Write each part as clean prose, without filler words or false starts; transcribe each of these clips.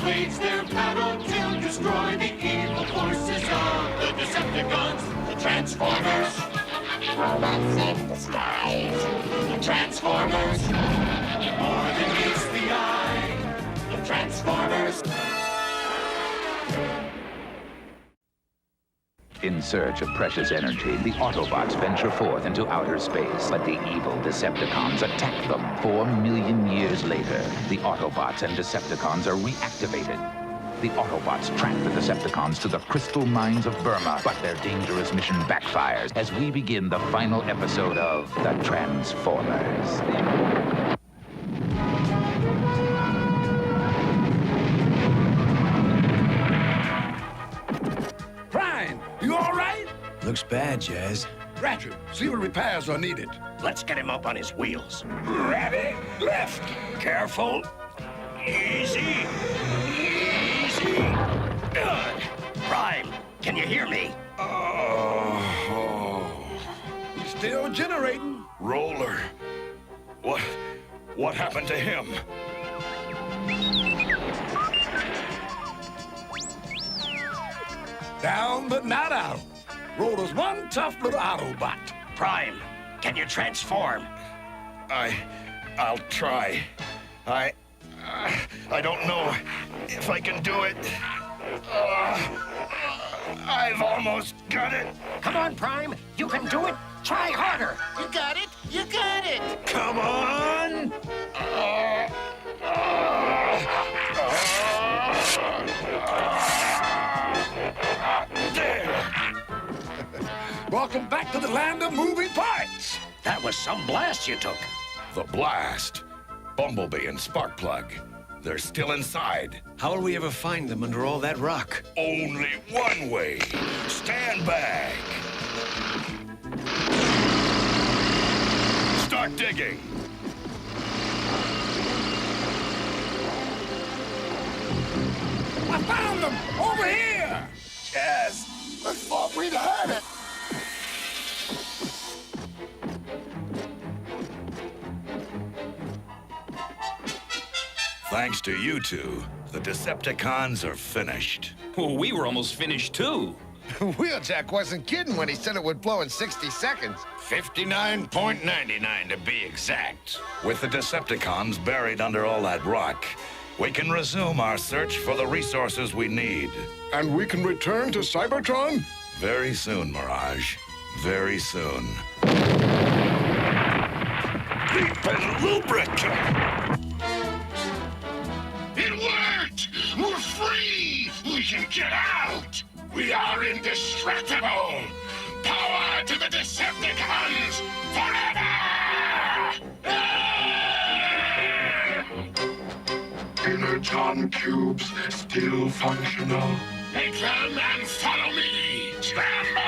blades their battle to destroy the evil forces of the Decepticons, the Transformers. Robots in disguise. The Transformers. More than meets the eye. The Transformers. In search of precious energy, the Autobots venture forth into outer space, but the evil Decepticons attack them. 4 million years later, the Autobots and Decepticons are reactivated. The Autobots track the Decepticons to the crystal mines of Burma, but their dangerous mission backfires as we begin the final episode of The Transformers. You all right? Looks bad, Jazz. Ratchet, see what repairs are needed. Let's get him up on his wheels. Ready? Left. Careful. Easy. Easy. Good. Prime, can you hear me? Still generating. Roller. What happened to him? Down but not out. Roller's one tough little Autobot. Prime, can you transform? I'll try. I don't know if I can do it. I've almost got it. Come on, Prime. You can do it. Try harder. You got it. You got it. Come on. Welcome back to the land of moving parts. That was some blast you took. The blast. Bumblebee and Sparkplug. They're still inside. How'll we ever find them under all that rock? Only one way. Stand back. Start digging. I found them over here. Yes. I thought we'd had it. Thanks to you two, the Decepticons are finished. Well, we were almost finished, too. Wheeljack wasn't kidding when he said it would blow in 60 seconds. 59.99 to be exact. With the Decepticons buried under all that rock, we can resume our search for the resources we need. And we can return to Cybertron? Very soon, Mirage. Very soon. Deep and lubricant! It worked! We're free! We can get out! We are indestructible! Power to the Decepticons forever! Energon cubes still functional. Make them and follow me! Scramble!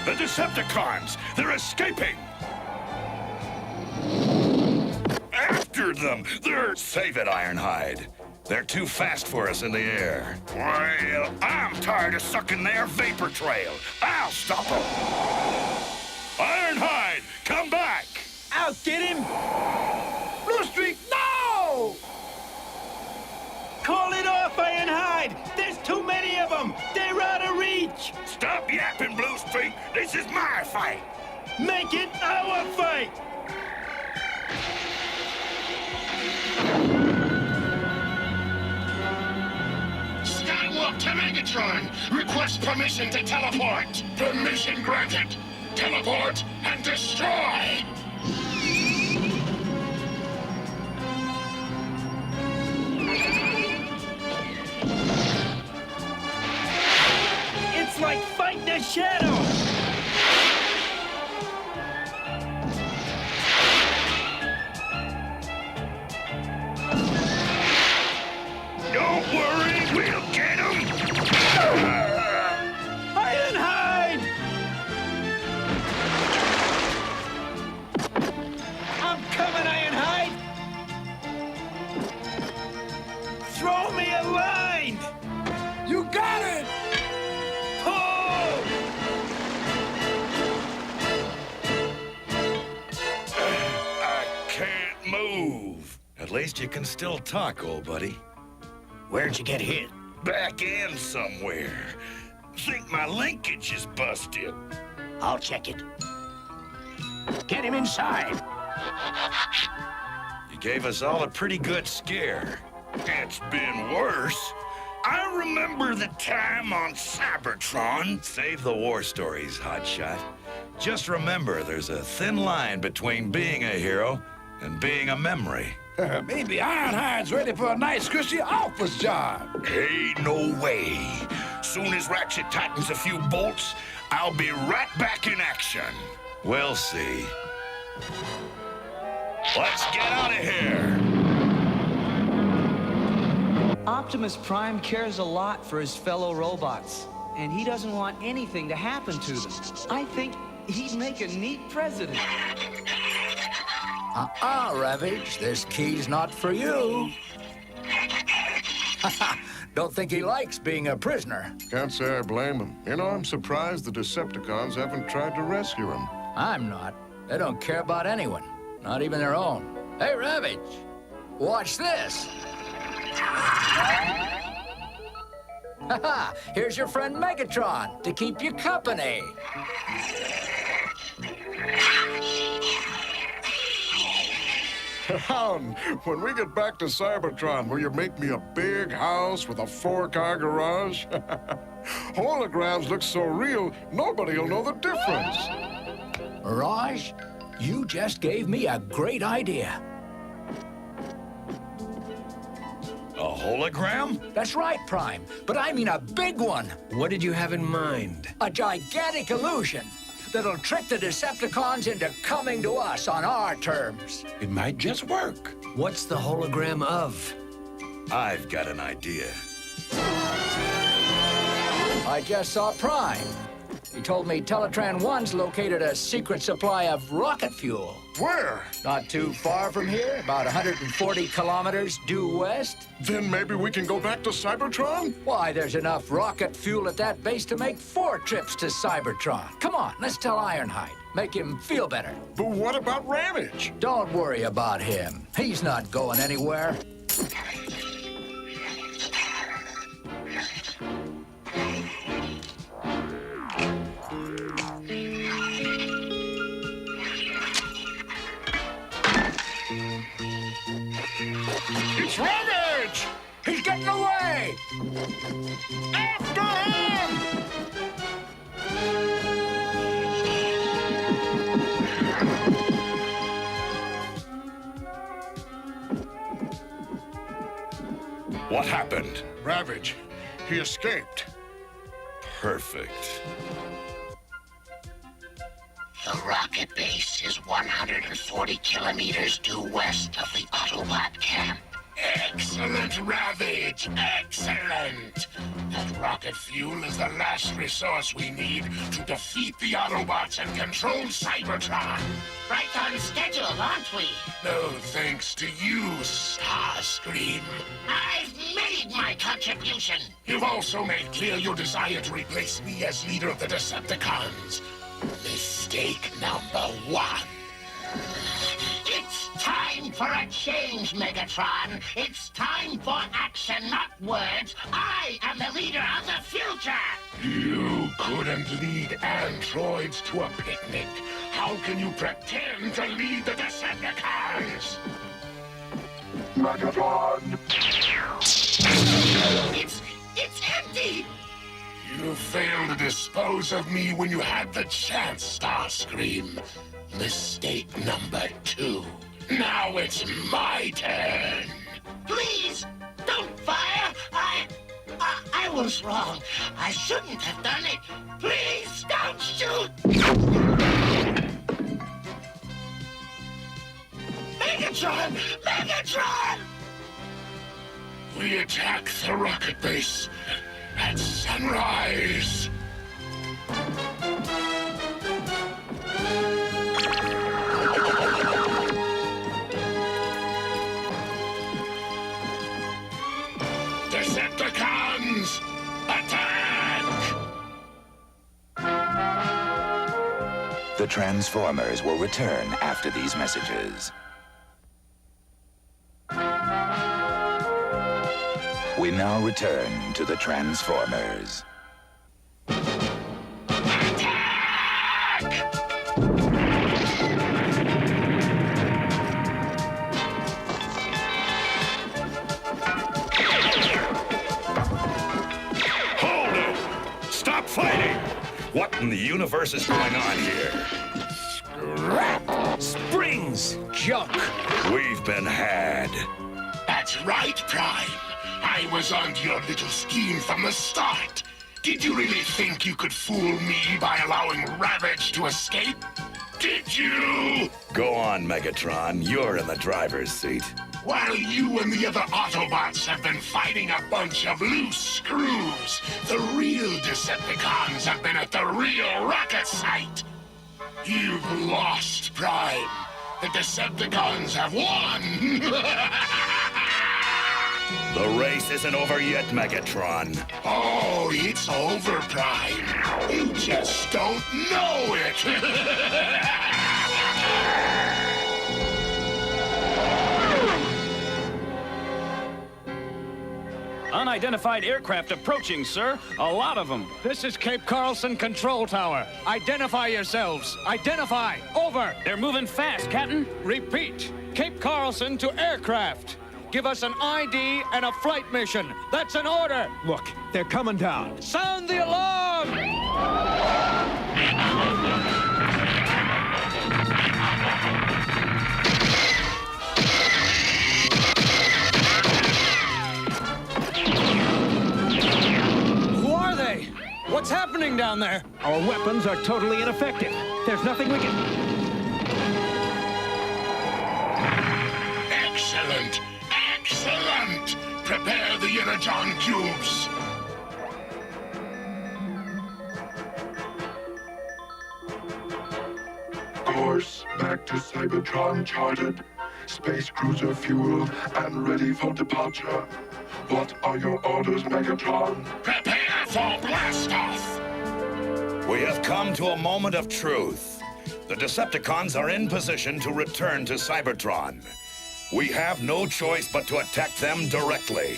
The Decepticons! They're escaping! After them! Save it, Ironhide. They're too fast for us in the air. Well, I'm tired of sucking their vapor trail. I'll stop them. Ironhide, come back! I'll get him! Blue Streak, no! Call it off, Ironhide! There's too many of them! They're out of reach! Stop yapping, Blue Streak. This is my fight. Make it our fight! Skywalk to Megatron! Request permission to teleport! Permission granted! Teleport and destroy! It's like fighting a shadow! Don't worry, we'll get them. Ironhide! I'm coming, Ironhide! Throw me a line! You got it! Pull! I can't move. At least you can still talk, old buddy. Where'd you get hit? Back end somewhere. Think my linkage is busted. I'll check it. Get him inside. You gave us all a pretty good scare. It's been worse. I remember the time on Cybertron. Save the war stories, hotshot. Just remember, there's a thin line between being a hero and being a memory. Maybe Ironhide's ready for a nice cushy office job. Ain't no way. Soon as Ratchet tightens a few bolts, I'll be right back in action. We'll see. Let's get out of here. Optimus Prime cares a lot for his fellow robots, and he doesn't want anything to happen to them. I think he'd make a neat president. Ravage, this key's not for you. Don't think he likes being a prisoner. Can't say I blame him. You know, I'm surprised the Decepticons haven't tried to rescue him. I'm not. They don't care about anyone, not even their own. Hey, Ravage, watch this. Haha, here's your friend Megatron to keep you company. Hound, when we get back to Cybertron, will you make me a big house with a 4-car garage? Holograms look so real, nobody'll know the difference. Mirage, you just gave me a great idea. A hologram? That's right, Prime, but I mean a big one. What did you have in mind? A gigantic illusion that'll trick the Decepticons into coming to us on our terms. It might just work. What's the hologram of? I've got an idea. I just saw Prime. He told me Teletran 1's located a secret supply of rocket fuel. Where? Not too far from here, about 140 kilometers due west. Then maybe we can go back to Cybertron? Why, there's enough rocket fuel at that base to make 4 trips to Cybertron. Come on, let's tell Ironhide. Make him feel better. But what about Ramage? Don't worry about him. He's not going anywhere. It's Ramage! He's getting away! After him! What happened? Ravage, he escaped. Perfect. The rocket base is 140 kilometers due west of the Autobot camp. Excellent, Ravage! Excellent! That rocket fuel is the last resource we need to defeat the Autobots and control Cybertron. Right on schedule, aren't we? No thanks to you, Starscream. I've made my contribution. You've also made clear your desire to replace me as leader of the Decepticons. Mistake number 1. It's time for a change, Megatron. It's time for action, not words. I am the leader of the future. You couldn't lead androids to a picnic. How can you pretend to lead the Decepticons? Megatron! It's empty! You failed to dispose of me when you had the chance, Starscream. Mistake number 2. Now it's my turn. Please, don't fire. I was wrong. I shouldn't have done it. Please, don't shoot. Megatron! Megatron! We attack the rocket base at sunrise. Decepticons, attack! The Transformers will return after these messages. We now return to the Transformers. Hold it! Stop fighting! What in the universe is going on here? Springs! Junk! We've been had. That's right, Prime. I was onto your little scheme from the start. Did you really think you could fool me by allowing Ravage to escape? Did you? Go on, Megatron. You're in the driver's seat. While you and the other Autobots have been fighting a bunch of loose screws, the real Decepticons have been at the real rocket site. You've lost, Prime. The Decepticons have won. The race isn't over yet, Megatron. Oh, it's over, Prime. You just don't know it. Unidentified aircraft approaching, sir. A lot of them. This is Cape Carlson Control Tower. Identify yourselves. Identify. Over. They're moving fast, Captain. Repeat. Cape Carlson to aircraft. Give us an ID and a flight mission. That's an order. Look, they're coming down. Sound the alarm! Who are they? What's happening down there? Our weapons are totally ineffective. There's nothing we can... Excellent! Excellent! Prepare the Energon cubes. Course back to Cybertron charted. Space cruiser fueled and ready for departure. What are your orders, Megatron? Prepare for blastoff! We have come to a moment of truth. The Decepticons are in position to return to Cybertron. We have no choice but to attack them directly.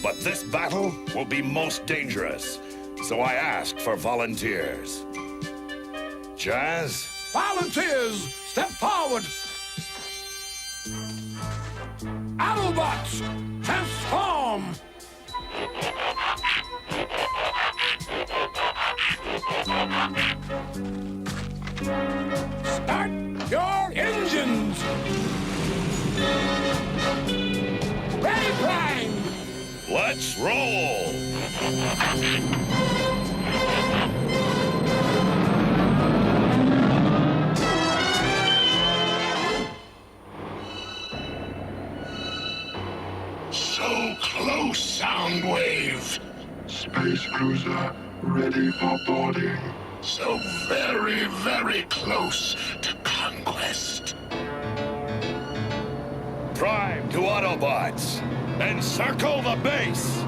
But this battle will be most dangerous, so I ask for volunteers. Jazz? Volunteers, step forward! Autobots, transform! Start your engines! Ready, Prime! Let's roll! So close, Soundwave. Space cruiser ready for boarding. So very, very close to conquest. Prime to Autobots. Encircle the base!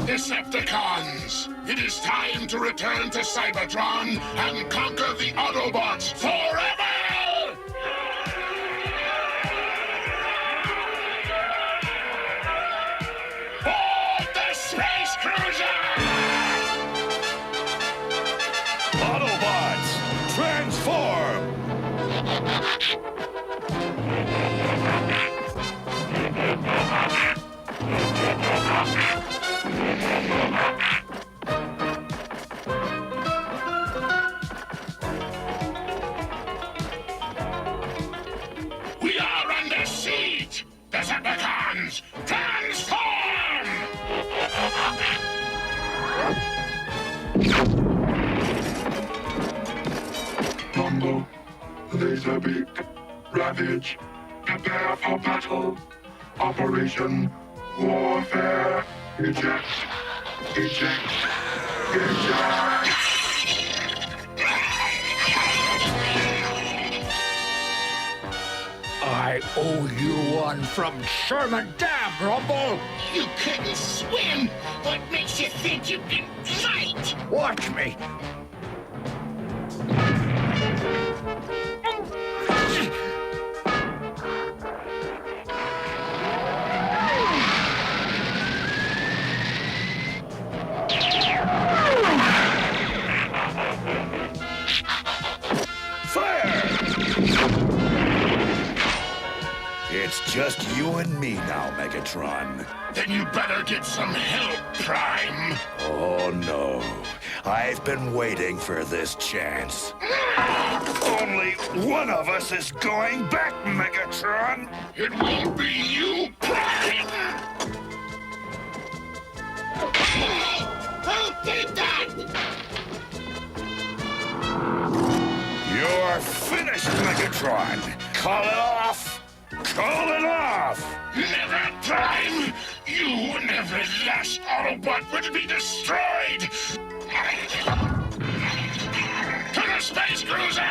Decepticons, it is time to return to Cybertron and conquer the Autobots forever! Board the Space Cruiser! Autobots, transform! We are under siege! Decepticons, transform! Rumble, Laserbeak, Ravage, prepare for battle. Operation Warfare. Eject. Eject. Eject. I owe you one from Sherman Dam, Rumble! You couldn't swim! What makes you think you can fight? Watch me! you and me now, Megatron. Then you better get some help, Prime. Oh, no. I've been waiting for this chance. Only one of us is going back, Megatron. It won't be you, Prime. Who did that? You're finished, Megatron. Call it off. Call it off. Never, Prime. You and every last Autobot will be destroyed. To the space cruiser!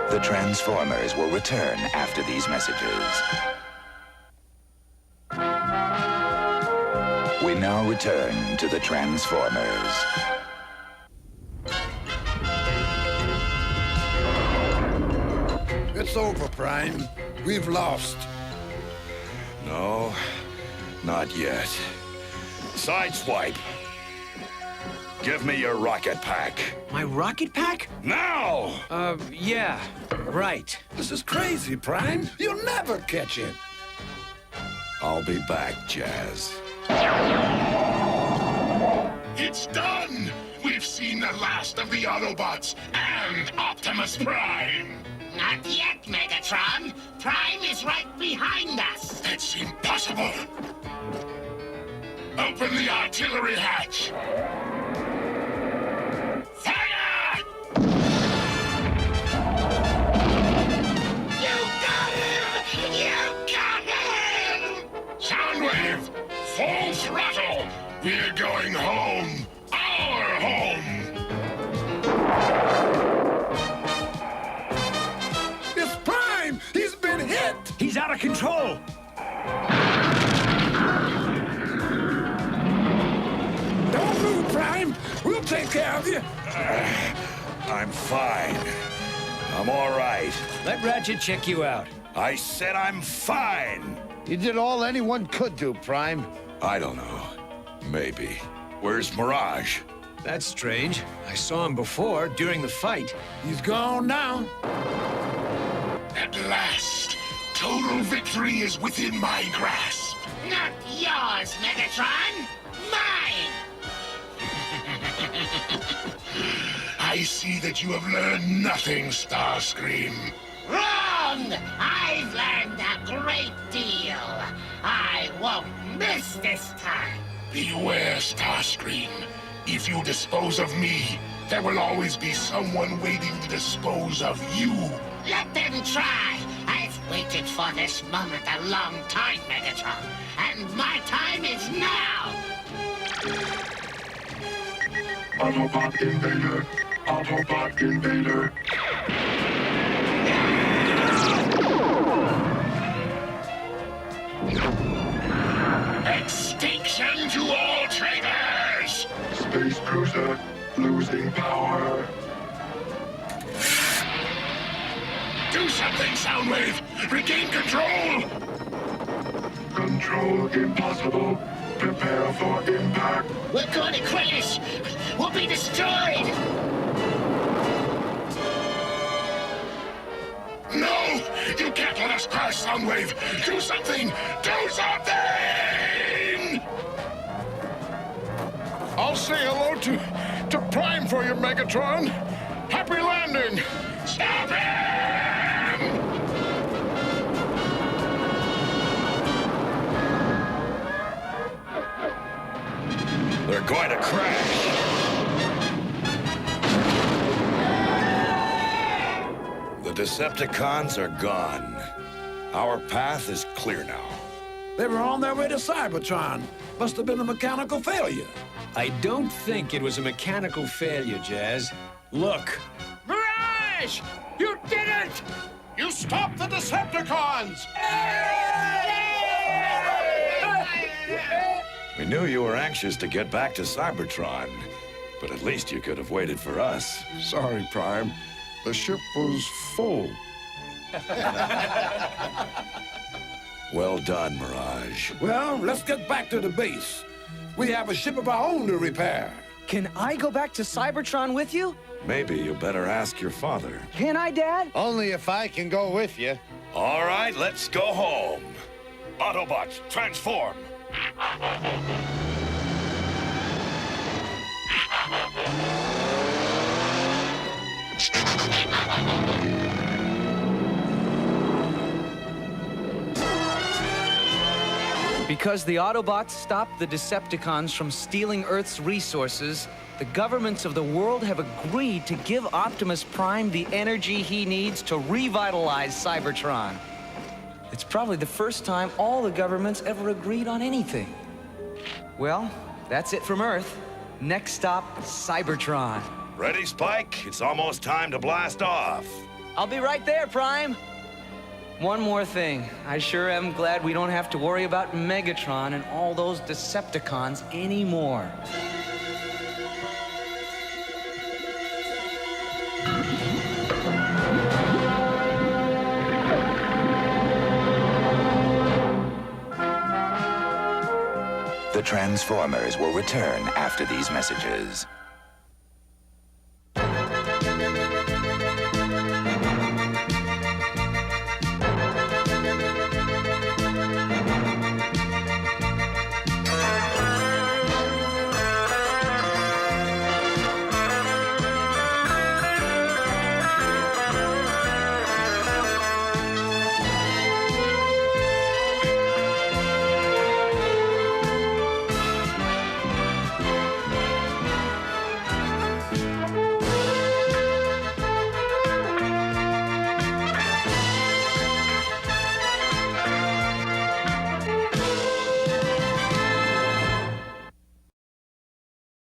The Transformers will return after these messages. We now return to the Transformers. It's over, Prime. We've lost. No, not yet. Sideswipe. Give me your rocket pack. My rocket pack? Now! Yeah, right. This is crazy, Prime. You'll never catch it. I'll be back, Jazz. It's done! We've seen the last of the Autobots and Optimus Prime! Not yet, Megatron. Prime is right behind us. It's impossible! Open the artillery hatch! Fire! You got him! You got him! Soundwave! Full throttle! We're going home! Our home! It's Prime! He's been hit! He's out of control! Don't move, Prime! We'll take care of you! I'm fine. I'm all right. Let Ratchet check you out. I said I'm fine. You did all anyone could do, Prime. I don't know. Maybe. Where's Mirage? That's strange. I saw him before, during the fight. He's gone now. At last, total victory is within my grasp. Not yours, Megatron. Mine! I see that you have learned nothing, Starscream. Wrong! I've learned a great deal. I won't miss this time. Beware, Starscream. If you dispose of me, there will always be someone waiting to dispose of you. Let them try. I've waited for this moment a long time, Megatron. And my time is now. Autobot invader. Autobot invader. Extinction to all traitors! Space cruiser losing power. Do something, Soundwave! Regain control! Control impossible. Prepare for impact. We're going to crash. We'll be destroyed. No! You can't let us crash, Soundwave! Do something! Do something! I'll say hello to Prime for you, Megatron. Happy landing! Stop him! They're going to crash. The Decepticons are gone. Our path is clear now. They were on their way to Cybertron. Must have been a mechanical failure. I don't think it was a mechanical failure, Jazz. Look. Mirage! Flash! You did it! You stopped the Decepticons! We knew you were anxious to get back to Cybertron, but at least you could have waited for us. Sorry, Prime. The ship was full. Well done, Mirage. Well, let's get back to the base. We have a ship of our own to repair. Can I go back to Cybertron with you? Maybe you better ask your father. Can I, Dad? Only if I can go with you. All right, let's go home. Autobots, transform! Because the Autobots stopped the Decepticons from stealing Earth's resources, the governments of the world have agreed to give Optimus Prime the energy he needs to revitalize Cybertron. It's probably the first time all the governments ever agreed on anything. Well, that's it from Earth. Next stop, Cybertron. Ready, Spike? It's almost time to blast off. I'll be right there, Prime. One more thing. I sure am glad we don't have to worry about Megatron and all those Decepticons anymore. The Transformers will return after these messages.